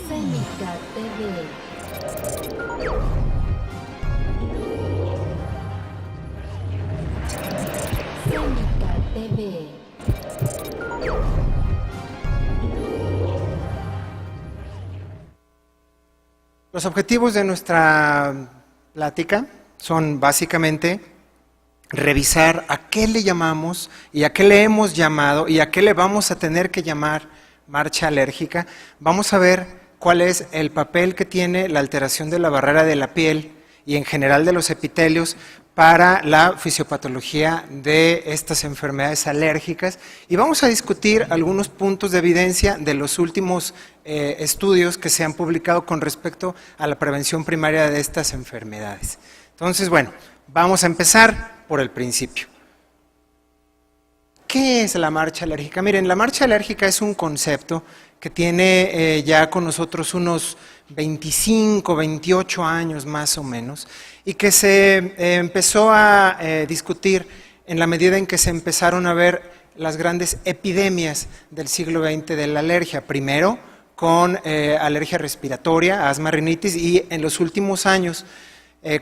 Senica TV. Senica TV. Los objetivos de nuestra plática son básicamente revisar a qué le llamamos y a qué le hemos llamado y a qué le vamos a tener que llamar marcha alérgica. Vamos a ver cuál es el papel que tiene la alteración de la barrera de la piel y en general de los epitelios para la fisiopatología de estas enfermedades alérgicas y vamos a discutir algunos puntos de evidencia de los últimos estudios que se han publicado con respecto a la prevención primaria de estas enfermedades. Entonces, bueno, vamos a empezar por el principio. ¿Qué es la marcha alérgica? Miren, la marcha alérgica es un concepto que tiene ya con nosotros unos 25, 28 años más o menos, y que se empezó a discutir en la medida en que se empezaron a ver las grandes epidemias del siglo XX de la alergia. Primero con alergia respiratoria, asma, rinitis, y en los últimos años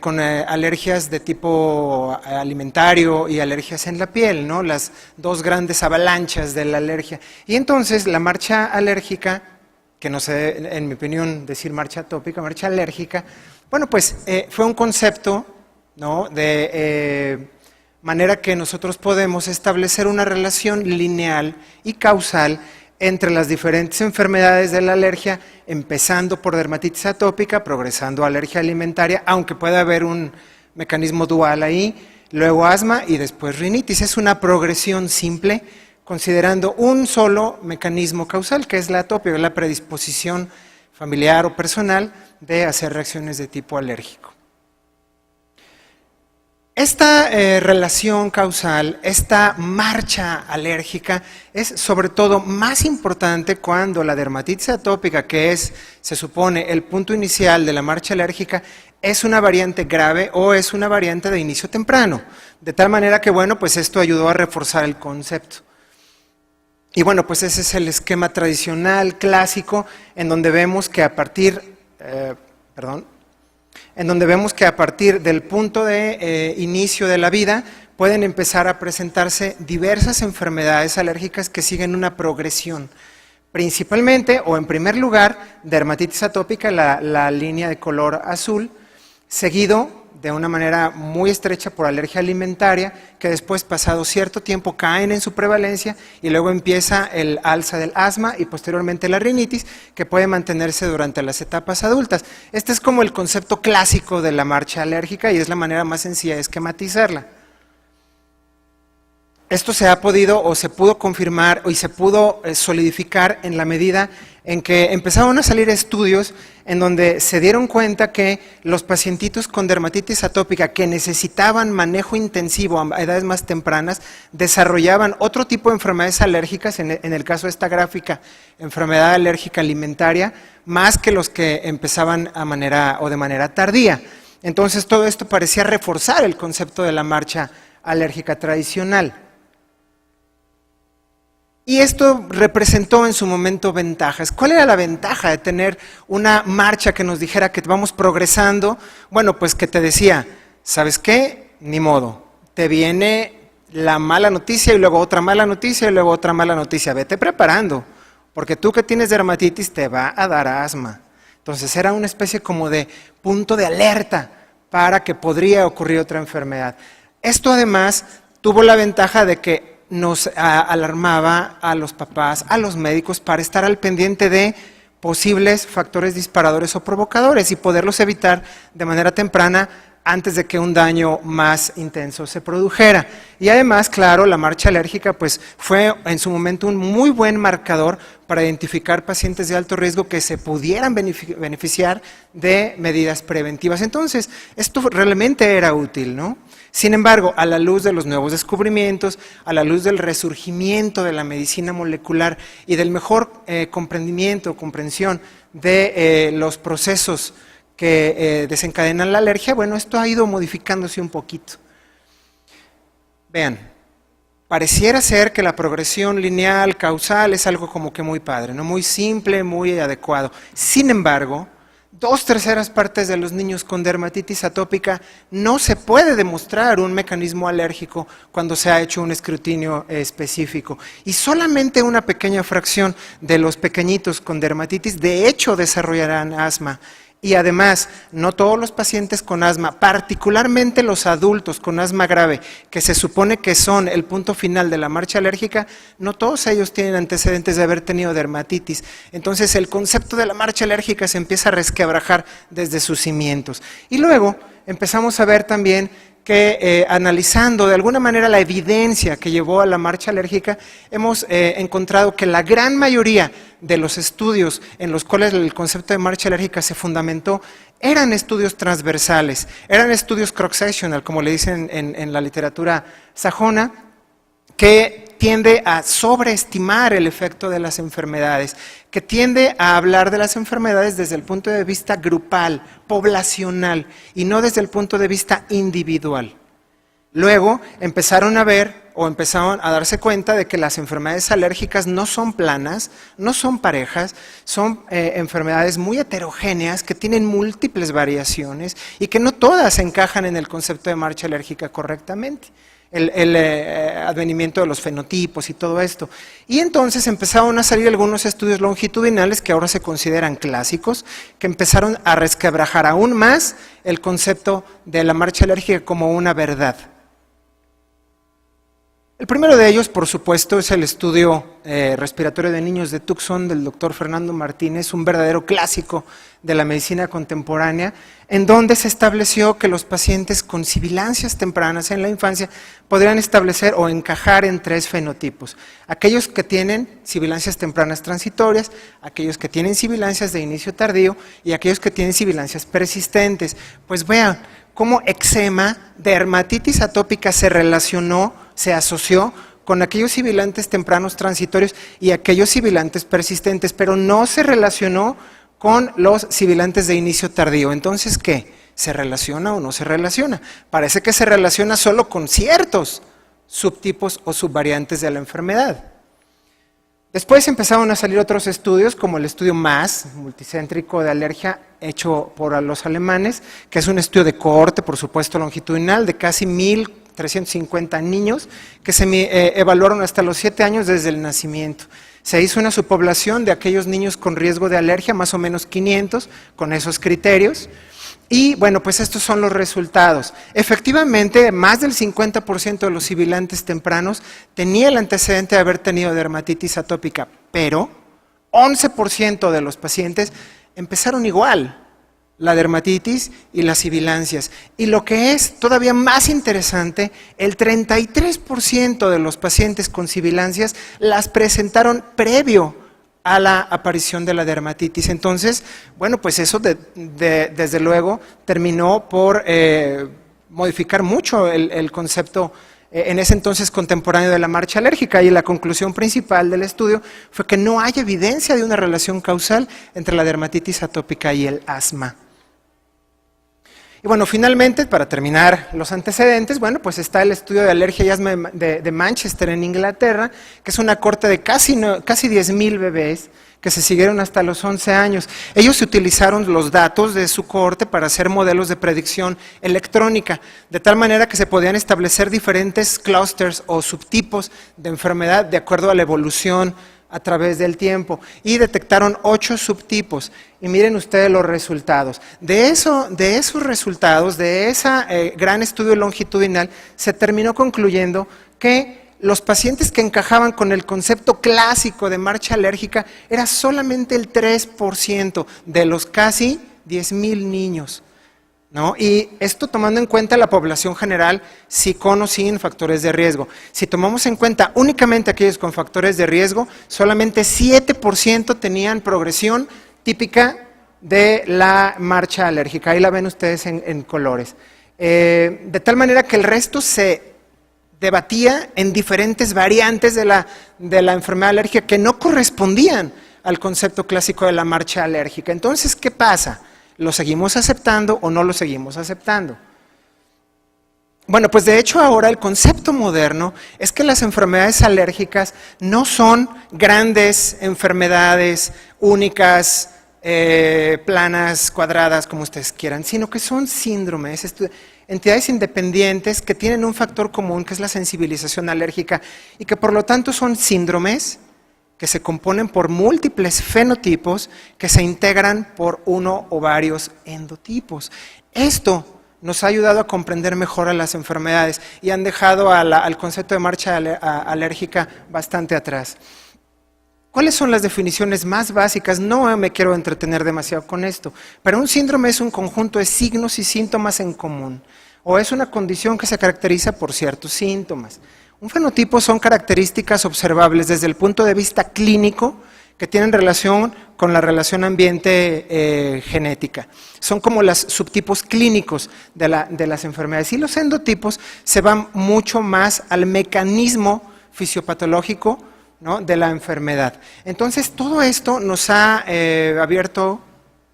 con alergias de tipo alimentario y alergias en la piel, ¿no? Las dos grandes avalanchas de la alergia. Y entonces la marcha alérgica, que no sé, en mi opinión, decir marcha atópica, marcha alérgica, bueno, pues fue un concepto, ¿no?, de manera que nosotros podemos establecer una relación lineal y causal entre las diferentes enfermedades de la alergia, empezando por dermatitis atópica, progresando a alergia alimentaria, aunque pueda haber un mecanismo dual ahí, luego asma y después rinitis. Es una progresión simple, considerando un solo mecanismo causal, que es la atopia, la predisposición familiar o personal de hacer reacciones de tipo alérgico. Esta relación causal, esta marcha alérgica, es sobre todo más importante cuando la dermatitis atópica, que es, se supone, el punto inicial de la marcha alérgica, es una variante grave o es una variante de inicio temprano. De tal manera que, bueno, pues esto ayudó a reforzar el concepto. Y bueno, pues ese es el esquema tradicional, clásico, en donde vemos que a partir, del punto de inicio de la vida pueden empezar a presentarse diversas enfermedades alérgicas que siguen una progresión. Principalmente, o en primer lugar, dermatitis atópica, la línea de color azul, seguido de una manera muy estrecha por alergia alimentaria, que después, pasado cierto tiempo, caen en su prevalencia y luego empieza el alza del asma y posteriormente la rinitis, que puede mantenerse durante las etapas adultas. Este es como el concepto clásico de la marcha alérgica y es la manera más sencilla de esquematizarla. Esto se ha podido o se pudo confirmar y se pudo solidificar en la medida en que empezaron a salir estudios en donde se dieron cuenta que los pacientitos con dermatitis atópica que necesitaban manejo intensivo a edades más tempranas desarrollaban otro tipo de enfermedades alérgicas, en el caso de esta gráfica, enfermedad alérgica alimentaria, más que los que empezaban de manera tardía. Entonces todo esto parecía reforzar el concepto de la marcha alérgica tradicional. Y esto representó en su momento ventajas. ¿Cuál era la ventaja de tener una marcha que nos dijera que vamos progresando? Bueno, pues que te decía, ¿sabes qué? Ni modo, te viene la mala noticia y luego otra mala noticia y luego otra mala noticia. Vete preparando, porque tú que tienes dermatitis te va a dar asma. Entonces era una especie como de punto de alerta para que podría ocurrir otra enfermedad. Esto además tuvo la ventaja de que nos alarmaba a los papás, a los médicos, para estar al pendiente de posibles factores disparadores o provocadores y poderlos evitar de manera temprana antes de que un daño más intenso se produjera. Y además, claro, la marcha alérgica pues fue en su momento un muy buen marcador para identificar pacientes de alto riesgo que se pudieran beneficiar de medidas preventivas. Entonces, esto realmente era útil, ¿no? Sin embargo, a la luz de los nuevos descubrimientos, a la luz del resurgimiento de la medicina molecular y del mejor comprensión de los procesos que desencadenan la alergia, bueno, esto ha ido modificándose un poquito. Vean, pareciera ser que la progresión lineal, causal, es algo como que muy padre, ¿no? Muy simple, muy adecuado. Sin embargo, 2/3 partes de los niños con dermatitis atópica no se puede demostrar un mecanismo alérgico cuando se ha hecho un escrutinio específico. Y solamente una pequeña fracción de los pequeñitos con dermatitis de hecho desarrollarán asma. Y además, no todos los pacientes con asma, particularmente los adultos con asma grave, que se supone que son el punto final de la marcha alérgica, no todos ellos tienen antecedentes de haber tenido dermatitis. Entonces, el concepto de la marcha alérgica se empieza a resquebrajar desde sus cimientos. Y luego empezamos a ver también que analizando de alguna manera la evidencia que llevó a la marcha alérgica, hemos encontrado que la gran mayoría de los estudios en los cuales el concepto de marcha alérgica se fundamentó eran estudios transversales, eran estudios cross-sectional, como le dicen en la literatura sajona, que tiende a sobreestimar el efecto de las enfermedades, que tiende a hablar de las enfermedades desde el punto de vista grupal, poblacional, y no desde el punto de vista individual. Luego empezaron a ver o empezaron a darse cuenta de que las enfermedades alérgicas no son planas, no son parejas, son enfermedades muy heterogéneas que tienen múltiples variaciones y que no todas encajan en el concepto de marcha alérgica correctamente. El advenimiento de los fenotipos y todo esto. Y entonces empezaron a salir algunos estudios longitudinales que ahora se consideran clásicos, que empezaron a resquebrajar aún más el concepto de la marcha alérgica como una verdad. El primero de ellos, por supuesto, es el estudio respiratorio de niños de Tucson del doctor Fernando Martínez, un verdadero clásico de la medicina contemporánea, en donde se estableció que los pacientes con sibilancias tempranas en la infancia podrían establecer o encajar en 3 fenotipos. Aquellos que tienen sibilancias tempranas transitorias, aquellos que tienen sibilancias de inicio tardío y aquellos que tienen sibilancias persistentes. Pues vean cómo eczema, dermatitis atópica se relacionó, se asoció con aquellos sibilantes tempranos transitorios y aquellos sibilantes persistentes, pero no se relacionó con los sibilantes de inicio tardío. Entonces, ¿qué? ¿Se relaciona o no se relaciona? Parece que se relaciona solo con ciertos subtipos o subvariantes de la enfermedad. Después empezaron a salir otros estudios, como el estudio MAS, multicéntrico de alergia, hecho por los alemanes, que es un estudio de cohorte, por supuesto, longitudinal, de casi 1.350 niños, que se evaluaron hasta los 7 años desde el nacimiento. Se hizo una subpoblación de aquellos niños con riesgo de alergia, más o menos 500, con esos criterios. Y bueno, pues estos son los resultados. Efectivamente, más del 50% de los sibilantes tempranos tenía el antecedente de haber tenido dermatitis atópica, pero 11% de los pacientes empezaron igual, la dermatitis y las sibilancias. Y lo que es todavía más interesante, el 33% de los pacientes con sibilancias las presentaron previo a la aparición de la dermatitis. Entonces, bueno, pues eso desde luego terminó por modificar mucho el concepto en ese entonces contemporáneo de la marcha alérgica, y la conclusión principal del estudio fue que no hay evidencia de una relación causal entre la dermatitis atópica y el asma. Y bueno, finalmente, para terminar los antecedentes, bueno, pues está el estudio de alergia y asma de Manchester en Inglaterra, que es una corte de casi 10.000 bebés que se siguieron hasta los 11 años. Ellos utilizaron los datos de su cohorte para hacer modelos de predicción electrónica, de tal manera que se podían establecer diferentes clusters o subtipos de enfermedad de acuerdo a la evolución a través del tiempo, y detectaron 8 subtipos. Y miren ustedes los resultados. De esos resultados, de ese gran estudio longitudinal, se terminó concluyendo que los pacientes que encajaban con el concepto clásico de marcha alérgica era solamente el 3% de los casi 10.000 niños, ¿no? Y esto tomando en cuenta la población general, sí con o sin factores de riesgo. Si tomamos en cuenta únicamente aquellos con factores de riesgo, solamente 7% tenían progresión típica de la marcha alérgica. Ahí la ven ustedes en colores. De tal manera que el resto se debatía en diferentes variantes de la enfermedad alérgica que no correspondían al concepto clásico de la marcha alérgica. Entonces, ¿qué pasa? ¿Lo seguimos aceptando o no lo seguimos aceptando? Bueno, pues de hecho ahora el concepto moderno es que las enfermedades alérgicas no son grandes enfermedades únicas, planas, cuadradas, como ustedes quieran, sino que son síndromes, entidades independientes que tienen un factor común, que es la sensibilización alérgica, y que por lo tanto son síndromes que se componen por múltiples fenotipos que se integran por uno o varios endotipos. Esto nos ha ayudado a comprender mejor a las enfermedades y han dejado al concepto de marcha alérgica bastante atrás. ¿Cuáles son las definiciones más básicas? No me quiero entretener demasiado con esto, pero un síndrome es un conjunto de signos y síntomas en común, o es una condición que se caracteriza por ciertos síntomas. Un fenotipo son características observables desde el punto de vista clínico que tienen relación con la relación ambiente-genética. Son como los subtipos clínicos de las enfermedades. Y los endotipos se van mucho más al mecanismo fisiopatológico, ¿no?, de la enfermedad. Entonces, todo esto nos ha abierto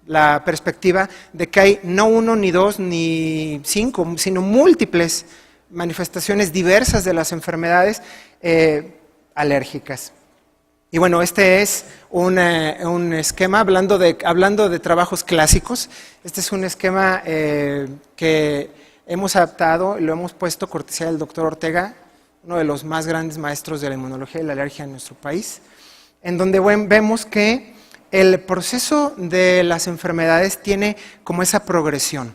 la perspectiva de que hay no uno, ni dos, ni cinco, sino múltiples manifestaciones diversas de las enfermedades alérgicas. Y bueno, este es un esquema, hablando de trabajos clásicos, este es un esquema que hemos adaptado y lo hemos puesto cortesía del doctor Ortega, uno de los más grandes maestros de la inmunología y la alergia en nuestro país, en donde vemos que el proceso de las enfermedades tiene como esa progresión,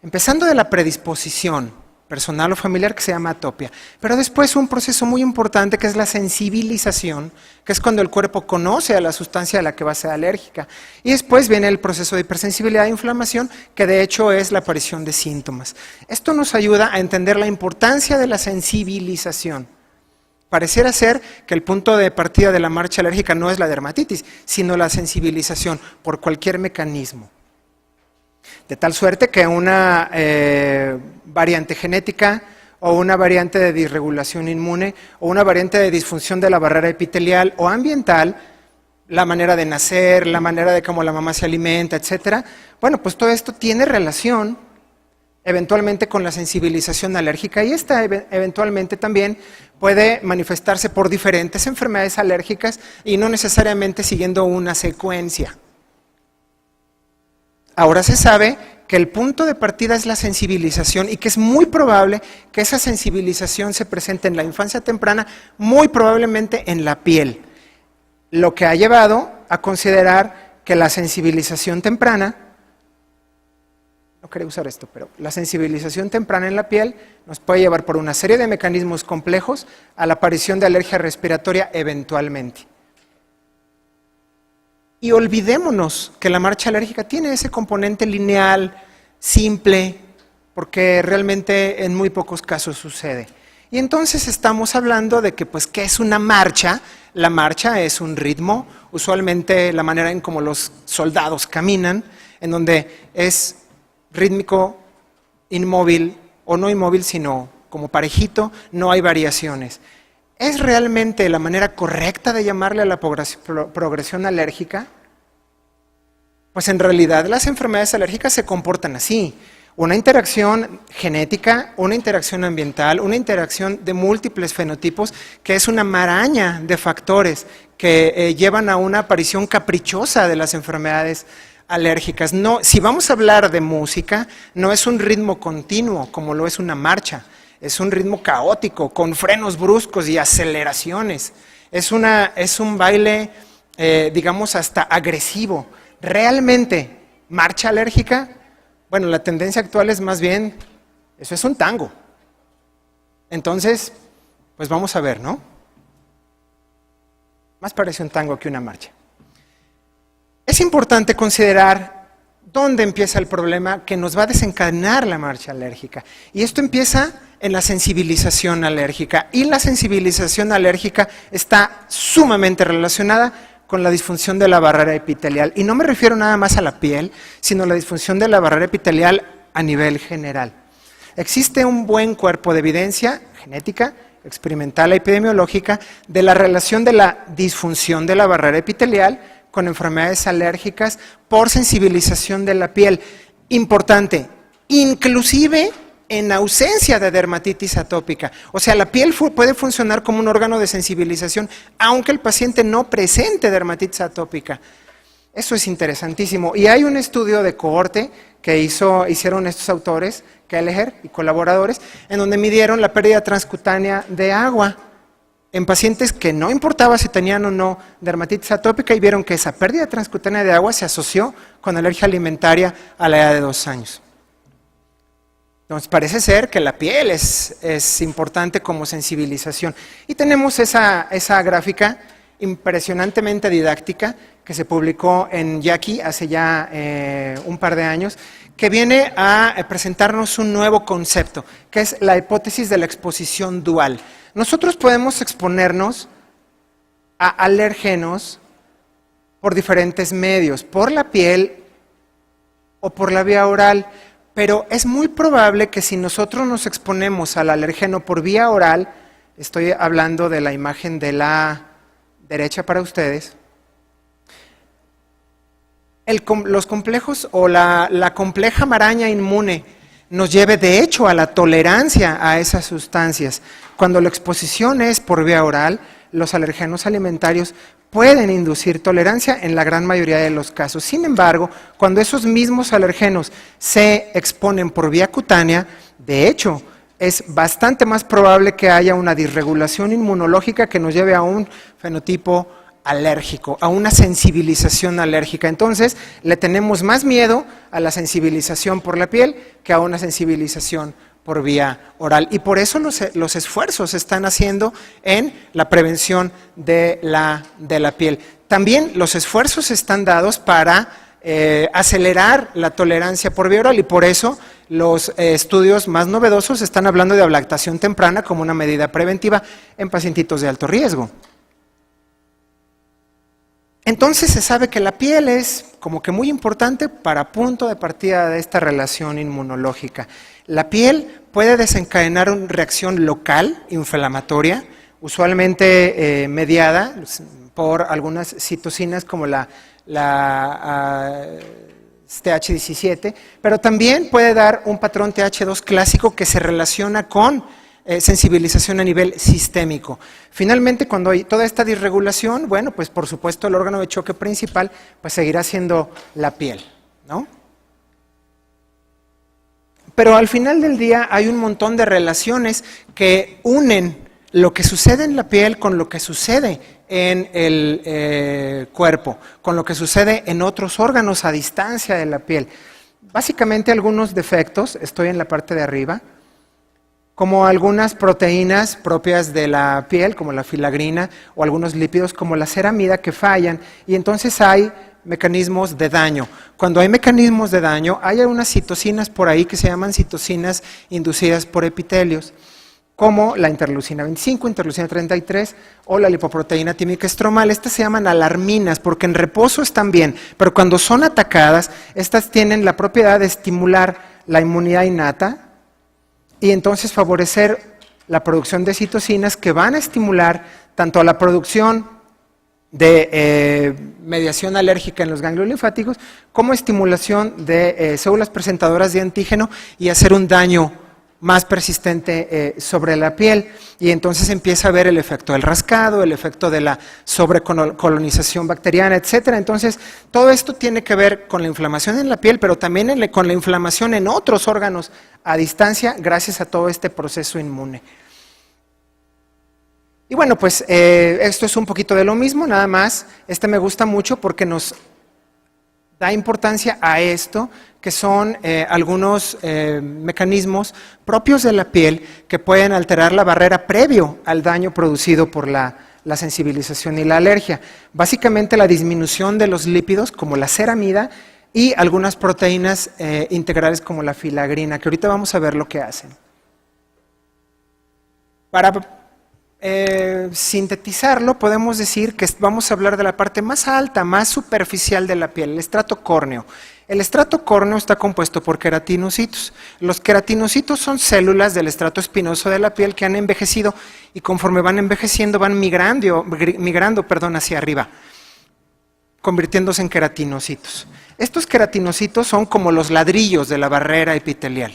empezando de la predisposición personal o familiar, que se llama atopia, pero después un proceso muy importante que es la sensibilización, que es cuando el cuerpo conoce a la sustancia a la que va a ser alérgica, y después viene el proceso de hipersensibilidad e inflamación, que de hecho es la aparición de síntomas. Esto nos ayuda a entender la importancia de la sensibilización. Pareciera ser que el punto de partida de la marcha alérgica no es la dermatitis, sino la sensibilización por cualquier mecanismo. De tal suerte que una variante genética o una variante de disregulación inmune o una variante de disfunción de la barrera epitelial o ambiental, la manera de nacer, la manera de cómo la mamá se alimenta, etcétera, bueno, pues todo esto tiene relación eventualmente con la sensibilización alérgica y esta eventualmente también puede manifestarse por diferentes enfermedades alérgicas y no necesariamente siguiendo una secuencia. Ahora se sabe que el punto de partida es la sensibilización y que es muy probable que esa sensibilización se presente en la infancia temprana, muy probablemente en la piel, lo que ha llevado a considerar que la sensibilización temprana, no quería usar esto, pero la sensibilización temprana en la piel nos puede llevar por una serie de mecanismos complejos a la aparición de alergia respiratoria eventualmente. Y olvidémonos que la marcha alérgica tiene ese componente lineal, simple, porque realmente en muy pocos casos sucede. Y entonces estamos hablando de que, pues, ¿qué es una marcha? La marcha es un ritmo, usualmente la manera en cómo los soldados caminan, en donde es rítmico, inmóvil, o no inmóvil, sino como parejito, no hay variaciones. ¿Es realmente la manera correcta de llamarle a la progresión alérgica? Pues en realidad las enfermedades alérgicas se comportan así. Una interacción genética, una interacción ambiental, una interacción de múltiples fenotipos, que es una maraña de factores que llevan a una aparición caprichosa de las enfermedades alérgicas. No, si vamos a hablar de música, no es un ritmo continuo como lo es una marcha. Es un ritmo caótico, con frenos bruscos y aceleraciones. Es un baile, digamos, hasta agresivo. ¿Realmente marcha alérgica? Bueno, la tendencia actual es más bien, eso es un tango. Entonces, pues vamos a ver, ¿no? Más parece un tango que una marcha. Es importante considerar dónde empieza el problema que nos va a desencadenar la marcha alérgica. Y esto empieza en la sensibilización alérgica. Y la sensibilización alérgica está sumamente relacionada con la disfunción de la barrera epitelial. Y no me refiero nada más a la piel, sino a la disfunción de la barrera epitelial a nivel general. Existe un buen cuerpo de evidencia genética, experimental e epidemiológica de la relación de la disfunción de la barrera epitelial con enfermedades alérgicas por sensibilización de la piel. Importante, inclusive en ausencia de dermatitis atópica. O sea, la piel puede funcionar como un órgano de sensibilización, aunque el paciente no presente dermatitis atópica. Eso es interesantísimo. Y hay un estudio de cohorte que hicieron estos autores, Kelleher y colaboradores, en donde midieron la pérdida transcutánea de agua en pacientes que no importaba si tenían o no dermatitis atópica, y vieron que esa pérdida transcutánea de agua se asoció con alergia alimentaria a la edad de 2 años. Entonces parece ser que la piel es importante como sensibilización. Y tenemos esa gráfica impresionantemente didáctica que se publicó en Jackie hace ya un par de años, que viene a presentarnos un nuevo concepto, que es la hipótesis de la exposición dual. Nosotros podemos exponernos a alérgenos por diferentes medios, por la piel o por la vía oral, pero es muy probable que si nosotros nos exponemos al alérgeno por vía oral, estoy hablando de la imagen de la derecha para ustedes, los complejos o la compleja maraña inmune nos lleve de hecho a la tolerancia a esas sustancias. Cuando la exposición es por vía oral, los alergenos alimentarios pueden inducir tolerancia en la gran mayoría de los casos. Sin embargo, cuando esos mismos alergenos se exponen por vía cutánea, de hecho, es bastante más probable que haya una disregulación inmunológica que nos lleve a un fenotipo alérgico, a una sensibilización alérgica. Entonces, le tenemos más miedo a la sensibilización por la piel que a una sensibilización por vía oral. Y por eso los esfuerzos se están haciendo en la prevención de la piel. También los esfuerzos están dados para acelerar la tolerancia por vía oral, y por eso los estudios más novedosos están hablando de ablactación temprana como una medida preventiva en pacientitos de alto riesgo. Entonces se sabe que la piel es como que muy importante para punto de partida de esta relación inmunológica. La piel puede desencadenar una reacción local inflamatoria, usualmente mediada por algunas citocinas como la TH17, pero también puede dar un patrón TH2 clásico que se relaciona con sensibilización a nivel sistémico. Finalmente, cuando hay toda esta disregulación, bueno, pues por supuesto el órgano de choque principal pues seguirá siendo la piel, ¿no? Pero al final del día hay un montón de relaciones que unen lo que sucede en la piel con lo que sucede en el cuerpo, con lo que sucede en otros órganos a distancia de la piel. Básicamente algunos defectos, estoy en la parte de arriba, como algunas proteínas propias de la piel, como la filagrina, o algunos lípidos como la ceramida que fallan, y entonces hay mecanismos de daño. Cuando hay mecanismos de daño, hay unas citocinas por ahí que se llaman citocinas inducidas por epitelios, como la interleucina 25, interleucina 33 o la lipoproteína tímica estromal. Estas se llaman alarminas porque en reposo están bien, pero cuando son atacadas, estas tienen la propiedad de estimular la inmunidad innata y entonces favorecer la producción de citocinas que van a estimular tanto a la producción de mediación alérgica en los ganglios linfáticos como estimulación de células presentadoras de antígeno y hacer un daño más persistente sobre la piel, y entonces empieza a ver el efecto del rascado, el efecto de la sobrecolonización bacteriana, etcétera. Entonces, todo esto tiene que ver con la inflamación en la piel, pero también con la inflamación en otros órganos a distancia, gracias a todo este proceso inmune. Y bueno, pues esto es un poquito de lo mismo, nada más. Este me gusta mucho porque nos da importancia a esto, que son algunos mecanismos propios de la piel que pueden alterar la barrera previo al daño producido por la sensibilización y la alergia. Básicamente la disminución de los lípidos como la ceramida y algunas proteínas integrales como la filagrina, que ahorita vamos a ver lo que hacen. Para sintetizarlo, podemos decir que vamos a hablar de la parte más alta, más superficial de la piel, el estrato córneo. El estrato córneo está compuesto por queratinocitos. Los queratinocitos son células del estrato espinoso de la piel que han envejecido y conforme van envejeciendo van migrando hacia arriba, convirtiéndose en queratinocitos. Estos queratinocitos son como los ladrillos de la barrera epitelial.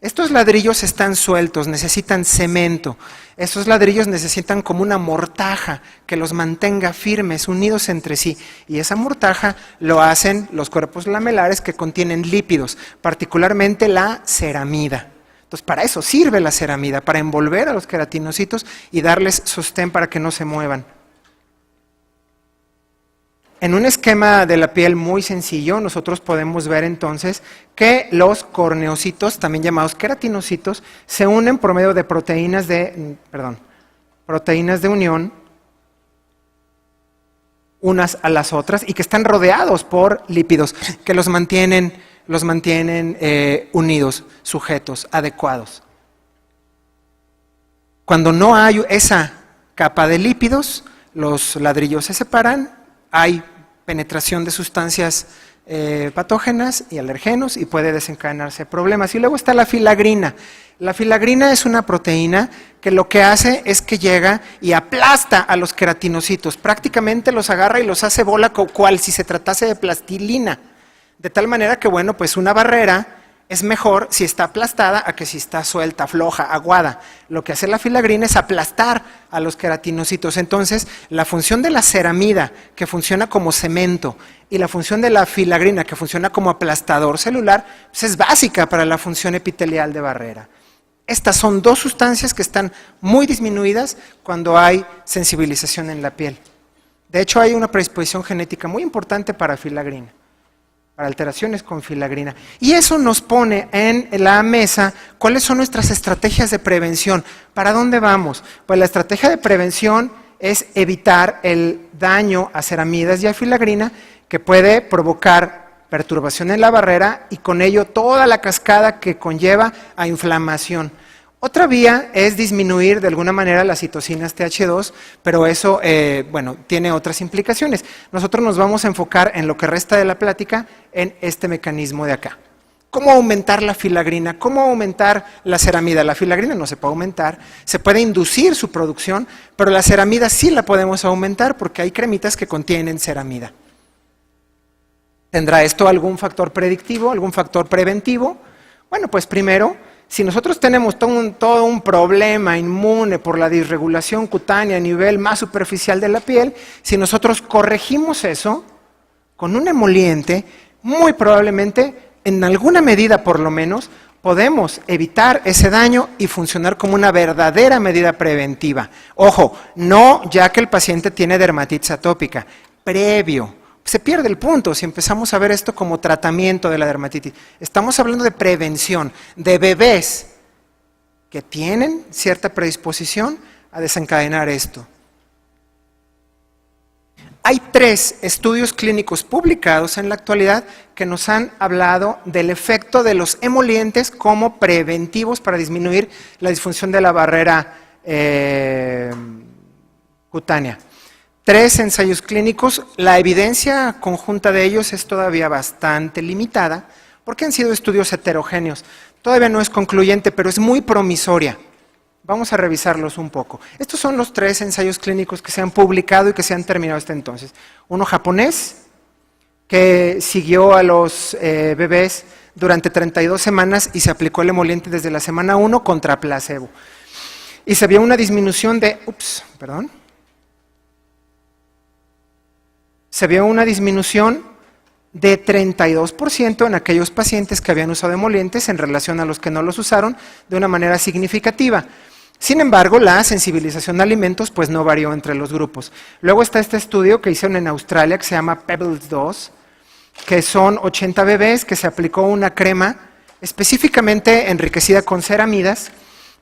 Estos ladrillos están sueltos, necesitan cemento. Esos ladrillos necesitan como una mortaja que los mantenga firmes, unidos entre sí. Y esa mortaja lo hacen los cuerpos lamelares que contienen lípidos, particularmente la ceramida. Entonces, para eso sirve la ceramida, para envolver a los queratinocitos y darles sostén para que no se muevan. En un esquema de la piel muy sencillo, nosotros podemos ver entonces que los corneocitos, también llamados queratinocitos, se unen por medio de proteínas de unión unas a las otras y que están rodeados por lípidos que los mantienen unidos, sujetos, adecuados. Cuando no hay esa capa de lípidos, los ladrillos se separan, hay penetración de sustancias patógenas y alergenos y puede desencadenarse problemas. Y luego está la filagrina. La filagrina es una proteína que lo que hace es que llega y aplasta a los queratinocitos, prácticamente los agarra y los hace bola cual si se tratase de plastilina. De tal manera que, bueno, pues una barrera es mejor si está aplastada a que si está suelta, floja, aguada. Lo que hace la filagrina es aplastar a los queratinocitos. Entonces, la función de la ceramida, que funciona como cemento, y la función de la filagrina, que funciona como aplastador celular, pues es básica para la función epitelial de barrera. Estas son dos sustancias que están muy disminuidas cuando hay sensibilización en la piel. De hecho, hay una predisposición genética muy importante para filagrina, para alteraciones con filagrina. Y eso nos pone en la mesa cuáles son nuestras estrategias de prevención. ¿Para dónde vamos? Pues la estrategia de prevención es evitar el daño a ceramidas y a filagrina que puede provocar perturbación en la barrera y con ello toda la cascada que conlleva a inflamación. Otra vía es disminuir de alguna manera las citocinas TH2, pero eso, tiene otras implicaciones. Nosotros nos vamos a enfocar en lo que resta de la plática en este mecanismo de acá. ¿Cómo aumentar la filagrina? ¿Cómo aumentar la ceramida? La filagrina no se puede aumentar, se puede inducir su producción, pero la ceramida sí la podemos aumentar porque hay cremitas que contienen ceramida. ¿Tendrá esto algún factor predictivo, algún factor preventivo? Bueno, pues primero, si nosotros tenemos todo un problema inmune por la disregulación cutánea a nivel más superficial de la piel, si nosotros corregimos eso con un emoliente, muy probablemente, en alguna medida por lo menos, podemos evitar ese daño y funcionar como una verdadera medida preventiva. Ojo, no ya que el paciente tiene dermatitis atópica, previo. Se pierde el punto si empezamos a ver esto como tratamiento de la dermatitis. Estamos hablando de prevención, de bebés que tienen cierta predisposición a desencadenar esto. Hay 3 estudios clínicos publicados en la actualidad que nos han hablado del efecto de los emolientes como preventivos para disminuir la disfunción de la barrera cutánea. 3 ensayos clínicos, la evidencia conjunta de ellos es todavía bastante limitada porque han sido estudios heterogéneos. Todavía no es concluyente, pero es muy promisoria. Vamos a revisarlos un poco. Estos son los 3 ensayos clínicos que se han publicado y que se han terminado hasta entonces. Uno japonés, que siguió a los bebés durante 32 semanas y se aplicó el emoliente desde la semana 1 contra placebo. Y se vio una disminución de... Se vio una disminución de 32% en aquellos pacientes que habían usado emolientes en relación a los que no los usaron de una manera significativa. Sin embargo, la sensibilización a alimentos pues no varió entre los grupos. Luego está este estudio que hicieron en Australia que se llama Pebbles 2, que son 80 bebés que se aplicó una crema específicamente enriquecida con ceramidas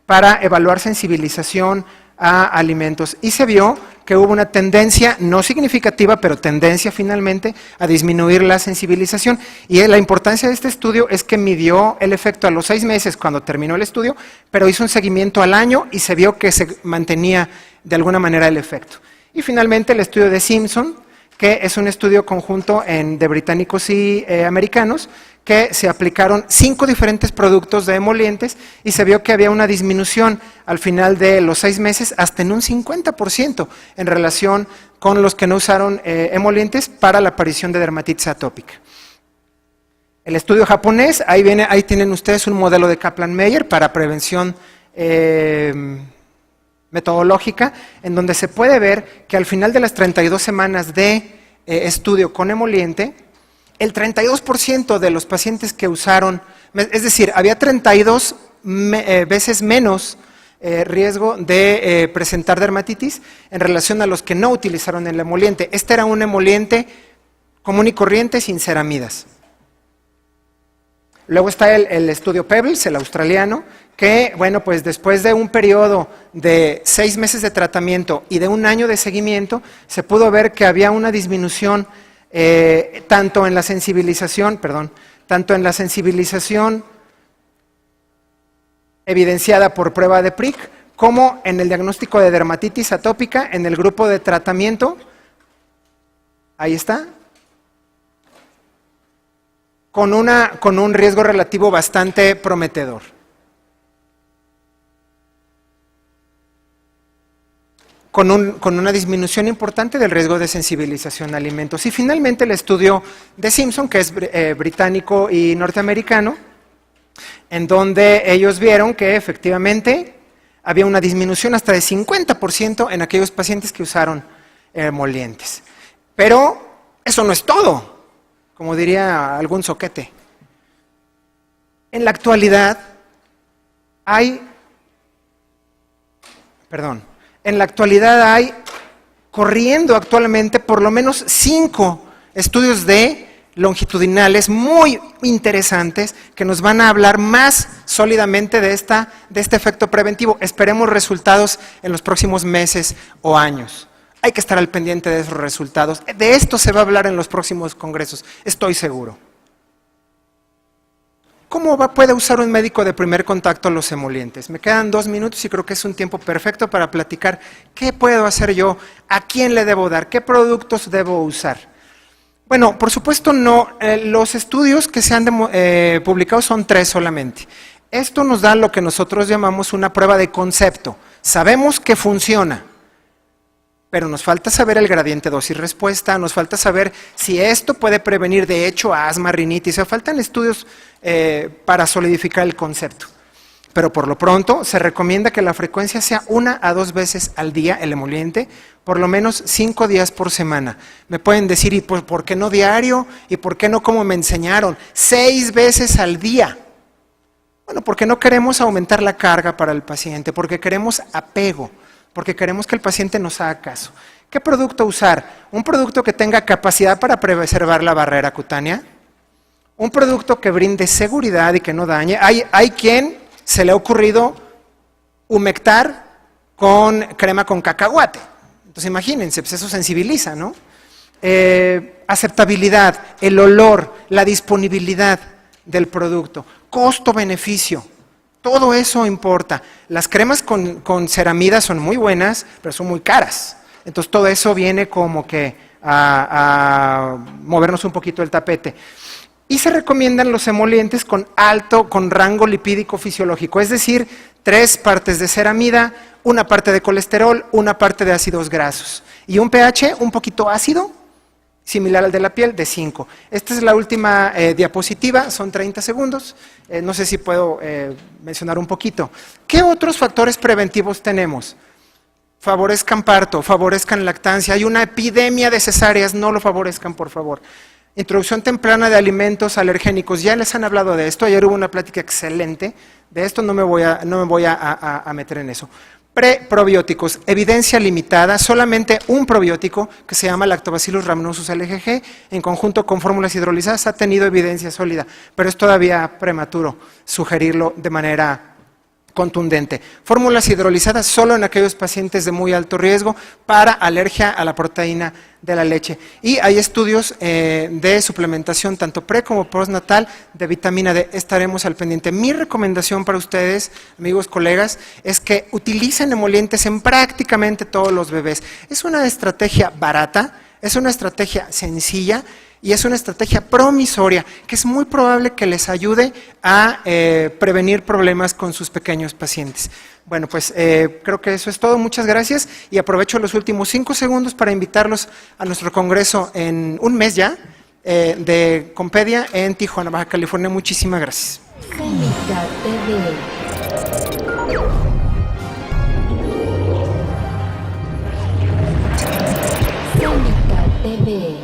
para evaluar sensibilización a alimentos y se vio que hubo una tendencia, no significativa, pero tendencia finalmente a disminuir la sensibilización. Y la importancia de este estudio es que midió el efecto a los 6 meses cuando terminó el estudio, pero hizo un seguimiento al año y se vio que se mantenía de alguna manera el efecto. Y finalmente el estudio de Simpson, que es un estudio conjunto de británicos y americanos, que se aplicaron 5 diferentes productos de emolientes y se vio que había una disminución al final de los 6 meses hasta en un 50% en relación con los que no usaron emolientes para la aparición de dermatitis atópica. El estudio japonés, ahí tienen ustedes un modelo de Kaplan-Meier para prevención metodológica, en donde se puede ver que al final de las 32 semanas de estudio con emoliente, el 32% de los pacientes que usaron, es decir, había 32 veces menos riesgo de presentar dermatitis en relación a los que no utilizaron el emoliente. Este era un emoliente común y corriente sin ceramidas. Luego está el estudio Pebbles, el australiano, que, bueno, pues después de un periodo de 6 meses de tratamiento y de 1 año de seguimiento, se pudo ver que había una disminución tanto en la sensibilización evidenciada por prueba de Prick, como en el diagnóstico de dermatitis atópica en el grupo de tratamiento. Ahí está. Con un riesgo relativo bastante prometedor. Con una disminución importante del riesgo de sensibilización a alimentos. Y finalmente el estudio de Simpson, que es británico y norteamericano, en donde ellos vieron que efectivamente había una disminución hasta de 50% en aquellos pacientes que usaron emolientes. Pero eso no es todo, como diría algún soquete. En la actualidad hay, corriendo actualmente por lo menos 5 estudios longitudinales muy interesantes que nos van a hablar más sólidamente de este efecto preventivo. Esperemos resultados en los próximos meses o años. Hay que estar al pendiente de esos resultados. De esto se va a hablar en los próximos congresos, estoy seguro. ¿Cómo puede usar un médico de primer contacto los emolientes? Me quedan 2 minutos y creo que es un tiempo perfecto para platicar qué puedo hacer yo, a quién le debo dar, qué productos debo usar. Bueno, por supuesto no, los estudios que se han publicado son 3 solamente. Esto nos da lo que nosotros llamamos una prueba de concepto. Sabemos que funciona, pero nos falta saber el gradiente dosis-respuesta, nos falta saber si esto puede prevenir de hecho asma, rinitis, o faltan estudios para solidificar el concepto. Pero por lo pronto se recomienda que la frecuencia sea 1 a 2 veces al día el emoliente, por lo menos 5 días por semana. Me pueden decir, ¿y por qué no diario? ¿Y por qué no como me enseñaron? 6 veces al día. Bueno, porque no queremos aumentar la carga para el paciente, porque queremos apego, porque queremos que el paciente nos haga caso. ¿Qué producto usar? Un producto que tenga capacidad para preservar la barrera cutánea, un producto que brinde seguridad y que no dañe. Hay quien se le ha ocurrido humectar con crema con cacahuate. Entonces imagínense, pues eso sensibiliza, ¿no? Aceptabilidad, el olor, la disponibilidad del producto, costo-beneficio. Todo eso importa. Las cremas con ceramida son muy buenas, pero son muy caras. Entonces todo eso viene como que a movernos un poquito el tapete. Y se recomiendan los emolientes con rango lipídico fisiológico, es decir, 3 partes de ceramida, 1 parte de colesterol, 1 parte de ácidos grasos. Y un pH un poquito ácido, similar al de la piel, de 5. Esta es la última diapositiva, son 30 segundos. No sé si puedo mencionar un poquito. ¿Qué otros factores preventivos tenemos? Favorezcan parto, favorezcan lactancia. Hay una epidemia de cesáreas, no lo favorezcan, por favor. Introducción temprana de alimentos alergénicos. Ya les han hablado de esto, ayer hubo una plática excelente. De esto no me voy a meter en eso. Preprobióticos, evidencia limitada, solamente un probiótico que se llama Lactobacillus rhamnosus LGG, en conjunto con fórmulas hidrolizadas, ha tenido evidencia sólida, pero es todavía prematuro sugerirlo de manera contundente. Fórmulas hidrolizadas solo en aquellos pacientes de muy alto riesgo para alergia a la proteína de la leche. Y hay estudios de suplementación tanto pre como postnatal de vitamina D. Estaremos al pendiente. Mi recomendación para ustedes, amigos, colegas, es que utilicen emolientes en prácticamente todos los bebés. Es una estrategia barata, es una estrategia sencilla y es una estrategia promisoria que es muy probable que les ayude a prevenir problemas con sus pequeños pacientes. Bueno, pues creo que eso es todo. Muchas gracias y aprovecho los últimos 5 segundos para invitarlos a nuestro congreso en un mes ya, de Compedia en Tijuana, Baja California. Muchísimas gracias. Cénica TV. Cénica TV.